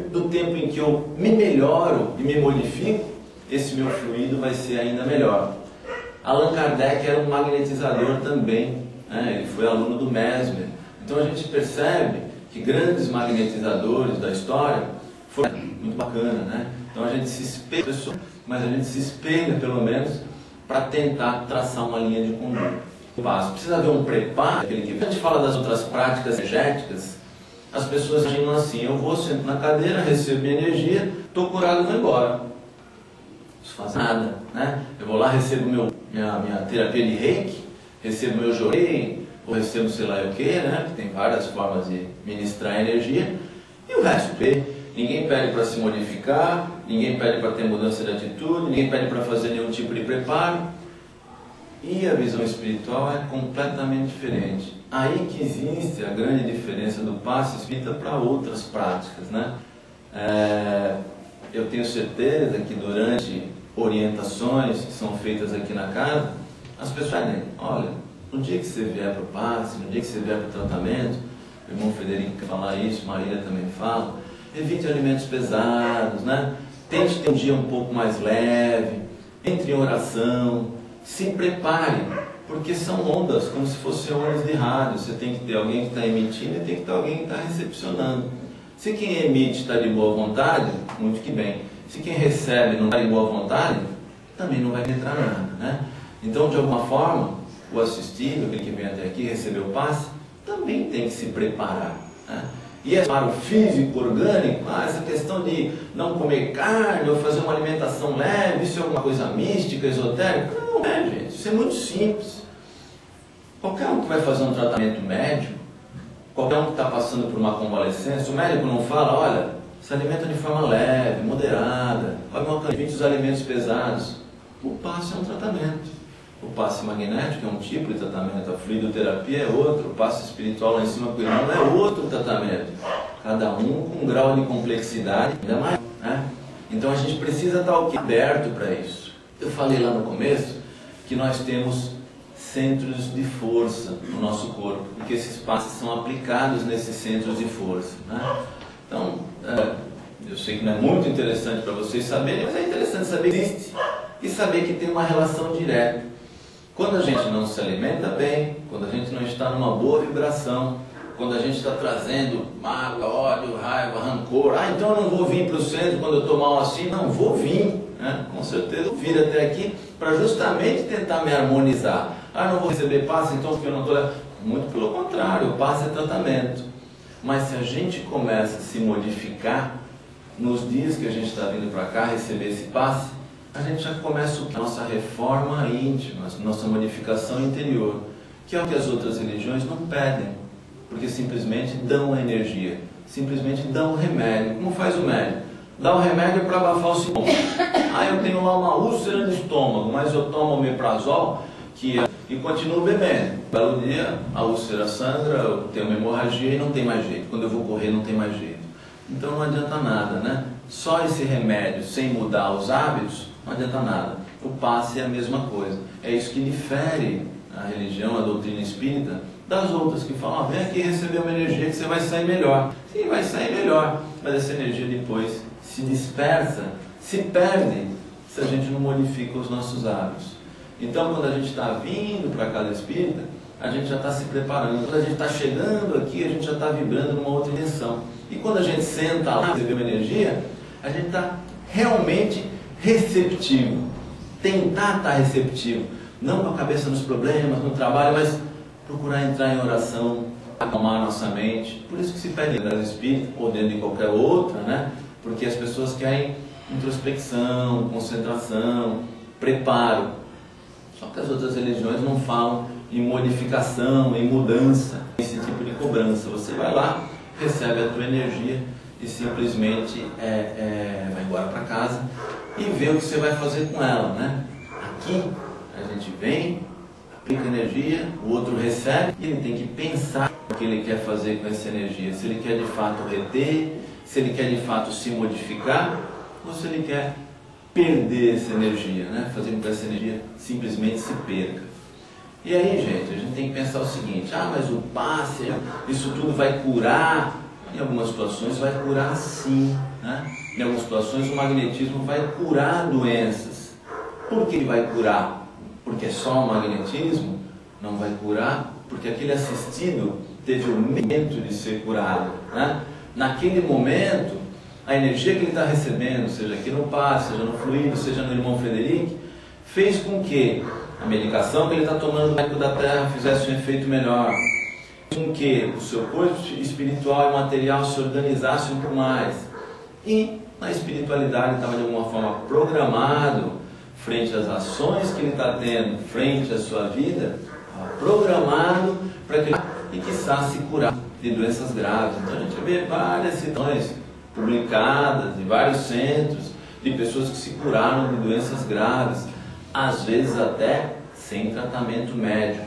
do tempo em que eu me melhoro e me modifico, esse meu fluido vai ser ainda melhor. Allan Kardec era um magnetizador também, né? Ele foi aluno do Mesmer. Então a gente percebe que grandes magnetizadores da história foram muito bacana, né? Então a gente se espelha, mas a gente se espelha pelo menos para tentar traçar uma linha de conduta. Precisa haver um preparo, aquele que a gente fala das outras práticas energéticas. As pessoas imaginam assim: eu vou, sento na cadeira, recebo minha energia, estou curado e vou embora. Não faz nada, né? Eu vou lá, recebo minha terapia de reiki, recebo meu jorei, ou recebo sei lá o que, né? Que tem várias formas de ministrar energia, e o resto, ninguém pede para se modificar, ninguém pede para ter mudança de atitude, ninguém pede para fazer nenhum tipo de preparo. E a visão espiritual é completamente diferente. Aí que existe a grande diferença do passe espírita para outras práticas, né? Eu tenho certeza que durante orientações que são feitas aqui na casa, as pessoas dizem: olha, no dia que você vier para o passe, no dia que você vier para o tratamento, o irmão Frederico quer falar isso, Maria também fala, evite alimentos pesados, né? Tente ter um dia um pouco mais leve, entre em oração, se prepare, porque são ondas, como se fossem ondas de rádio. Você tem que ter alguém que está emitindo e tem que ter alguém que está recepcionando. Se quem emite está de boa vontade, muito que bem. Se quem recebe não está de boa vontade, também não vai entrar nada, né? Então, de alguma forma, o assistido, aquele que vem até aqui receber o passe, também tem que se preparar, né? E para o físico, orgânico, essa questão de não comer carne ou fazer uma alimentação leve, isso é alguma coisa mística, esotérica? Não é, gente. Isso é muito simples. Qualquer um que vai fazer um tratamento médico, qualquer um que está passando por uma convalescência, o médico não fala: olha, se alimenta de forma leve, moderada, evite os alimentos pesados. O passe é um tratamento. O passe magnético é um tipo de tratamento, a fluidoterapia é outro, o passe espiritual lá em cima com o irmão é outro tratamento. Cada um com um grau de complexidade ainda maior, né? Então a gente precisa estar aberto para isso. Eu falei lá no começo que nós temos centros de força no nosso corpo, porque esses passes são aplicados nesses centros de força, né? Então, eu sei que não é muito interessante para vocês saberem, mas é interessante saber que existe e saber que tem uma relação direta. Quando a gente não se alimenta bem, quando a gente não está numa boa vibração, quando a gente está trazendo mágoa, ódio, raiva, rancor, então eu não vou vir para o centro quando eu estou mal assim, não, vou vir, né? Com certeza eu vir até aqui para justamente tentar me harmonizar. Não vou receber passe então porque eu não estou... Muito pelo contrário, o passe é tratamento. Mas se a gente começa a se modificar, nos dias que a gente está vindo para cá receber esse passe, a gente já começa a nossa reforma íntima, a nossa modificação interior, que é o que as outras religiões não pedem, porque simplesmente dão a energia, simplesmente dão o remédio. Como faz o médico? Dá o remédio para abafar o sintoma. Eu tenho lá uma úlcera no estômago, mas eu tomo omeprazol e continuo bebendo. Belo dia, a úlcera sangra, eu tenho uma hemorragia e não tem mais jeito. Quando eu vou correr não tem mais jeito. Então não adianta nada, né? Só esse remédio, sem mudar os hábitos, não adianta nada. O passe é a mesma coisa. É isso que difere a religião, a doutrina espírita, das outras que falam: vem aqui receber uma energia que você vai sair melhor. Sim, vai sair melhor, mas essa energia depois se dispersa, se perde, se a gente não modifica os nossos hábitos. Então, quando a gente está vindo para a casa espírita, a gente já está se preparando. Quando a gente está chegando aqui, a gente já está vibrando numa outra dimensão. E quando a gente senta lá e receber uma energia, a gente está realmente receptivo. Tentar estar receptivo. Não com a cabeça nos problemas, no trabalho, mas procurar entrar em oração, acalmar a nossa mente. Por isso que se pede na casa espírita, ou dentro de qualquer outra, né? Porque as pessoas querem introspecção, concentração, preparo. Só que as outras religiões não falam em modificação, em mudança, esse tipo de cobrança. Você vai lá, recebe a tua energia e simplesmente vai embora para casa e vê o que você vai fazer com ela, né? Aqui a gente vem, aplica energia, o outro recebe e ele tem que pensar o que ele quer fazer com essa energia. Se ele quer de fato reter, se ele quer de fato se modificar ou se ele quer perder essa energia, né? Fazer com que essa energia simplesmente se perca. E aí, gente, a gente tem que pensar o seguinte: mas o passe, isso tudo vai curar? Em algumas situações vai curar sim, né? Em algumas situações o magnetismo vai curar doenças. Por que ele vai curar? Porque é só o magnetismo? Não vai curar porque aquele assistido teve o momento de ser curado, né? Naquele momento, a energia que ele está recebendo, seja aqui no passe, seja no fluido, seja no irmão Frederic, fez com que a medicação que ele está tomando no da Terra fizesse um efeito melhor, com que o seu corpo espiritual e material se organizasse um pouco mais. E na espiritualidade estava de alguma forma programado, frente às ações que ele está tendo, frente à sua vida, programado para que ele quisesse se curar de doenças graves. Então a gente vê várias situações publicadas em vários centros de pessoas que se curaram de doenças graves, às vezes até sem tratamento médico.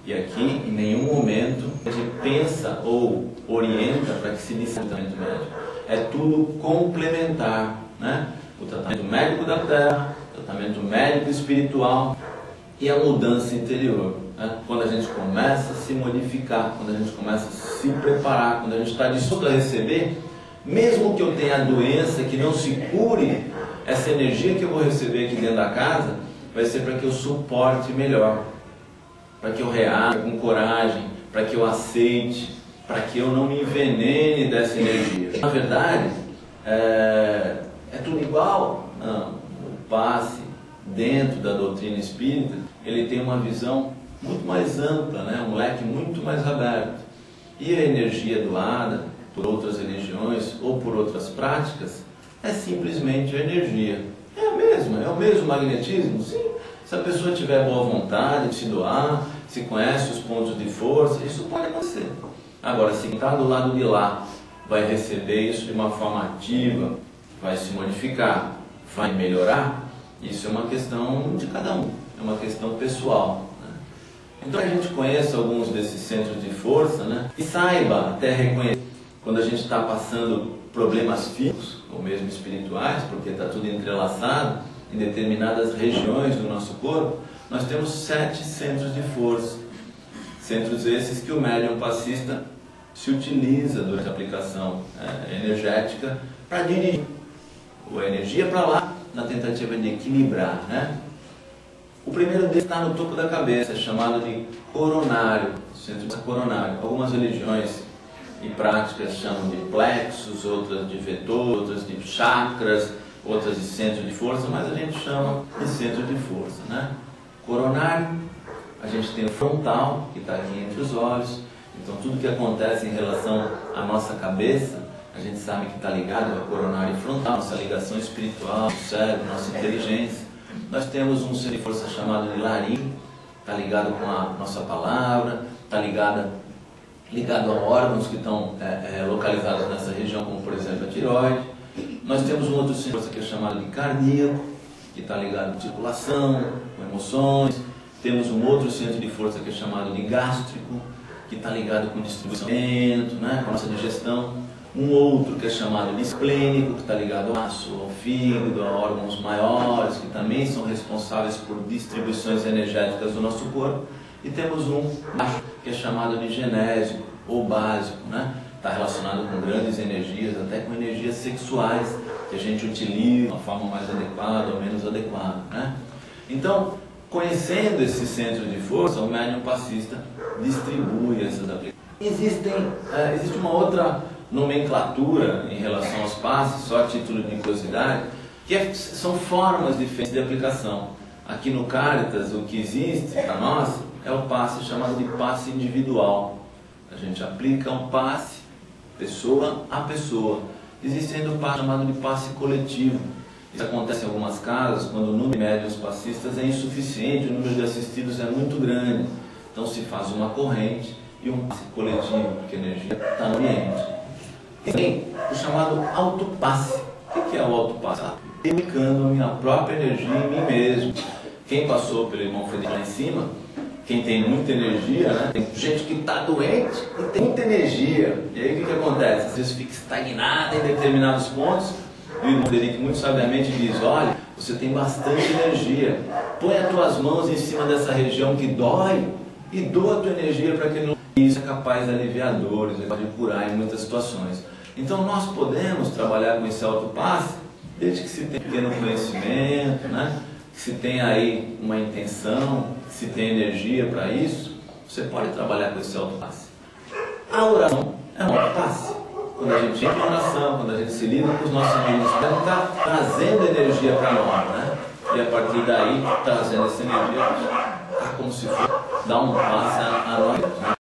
E aqui, em nenhum momento, a gente pensa ou orienta para que se inicie o tratamento médico. É tudo complementar, né? O tratamento médico da Terra, o tratamento médico espiritual e a mudança interior, né? Quando a gente começa a se modificar, quando a gente começa a se preparar, quando a gente está disposto a receber, mesmo que eu tenha a doença que não se cure, essa energia que eu vou receber aqui dentro da casa vai ser para que eu suporte melhor, para que eu reaja com coragem, para que eu aceite, para que eu não me envenene dessa energia. Na verdade, é tudo igual? Não. O passe, dentro da doutrina espírita, ele tem uma visão muito mais ampla, né? Um leque muito mais aberto. E a energia doada por outras religiões ou por outras práticas é simplesmente a energia. É a mesma, é o mesmo magnetismo? Sim. Se a pessoa tiver boa vontade de se doar, se conhece os pontos de força, isso pode acontecer. Agora, se está do lado de lá, vai receber isso de uma forma ativa, vai se modificar, vai melhorar, isso é uma questão de cada um, é uma questão pessoal, né? Então a gente conheça alguns desses centros de força, né? E saiba até reconhecer quando a gente está passando problemas físicos, ou mesmo espirituais, porque está tudo entrelaçado, em determinadas regiões do nosso corpo, nós temos 7 centros de força. Centros esses que o médium passista se utiliza durante a aplicação energética para dirigir a energia para lá, na tentativa de equilibrar, né? O primeiro deles está no topo da cabeça, é chamado de coronário, centro coronário. Algumas religiões e práticas chamam de plexos, outras de vetor, outras de chakras, outras de centro de força, mas a gente chama de centro de força, né? Coronário, a gente tem o frontal, que está aqui entre os olhos. Então tudo que acontece em relação à nossa cabeça, a gente sabe que está ligado ao coronário frontal, nossa ligação espiritual, cérebro, nossa inteligência. Nós temos um centro de força chamado de laríngeo, está ligado com a nossa palavra, está ligado a órgãos que estão localizados nessa região, como por exemplo a tireoide. Nós temos um outro centro de força que é chamado de cardíaco, que está ligado com circulação, com emoções. Temos um outro centro de força que é chamado de gástrico, que está ligado com distribuição, né, com a nossa digestão. Um outro que é chamado de esplênico, que está ligado ao aço, ao fígado, a órgãos maiores, que também são responsáveis por distribuições energéticas do nosso corpo. E temos um que é chamado de genésico ou básico, né? Está relacionado com grandes energias, até com energias sexuais, que a gente utiliza de uma forma mais adequada ou menos adequada, né? Então, conhecendo esse centro de força, o médium passista distribui essas aplicações. Existe uma outra nomenclatura em relação aos passes, só a título de curiosidade, que são formas diferentes de aplicação. Aqui no Caritas, o que existe para nós é o passe chamado de passe individual. A gente aplica um passe pessoa a pessoa. Existe ainda o passe chamado de passe coletivo. Isso acontece em algumas casas quando o número de médiuns passistas é insuficiente, o número de assistidos é muito grande. Então se faz uma corrente e um passe coletivo, porque a energia está no ambiente. E tem o chamado autopasse. O que é o autopasse? Aplicando a minha própria energia em mim mesmo. Quem passou pelo irmão Frederic lá em cima, quem tem muita energia, né? Tem gente que está doente e tem muita energia. E aí o que acontece? Às vezes fica estagnada em determinados pontos. E o irmão Frederic muito sabiamente diz: olha, você tem bastante energia. Põe as tuas mãos em cima dessa região que dói e doa a tua energia para que não... isso é capaz de aliviar dores, de curar em muitas situações. Então nós podemos trabalhar com esse autopasse desde que se tenha pequeno conhecimento, né? Que se tenha aí uma intenção, que se tenha energia para isso, você pode trabalhar com esse autopasse. A oração é um autopasse. Quando a gente entra em oração, quando a gente se lida com os nossos amigos, a gente está trazendo energia para nós, né? E a partir daí, trazendo essa energia, como se fosse dar um passe a nós, né?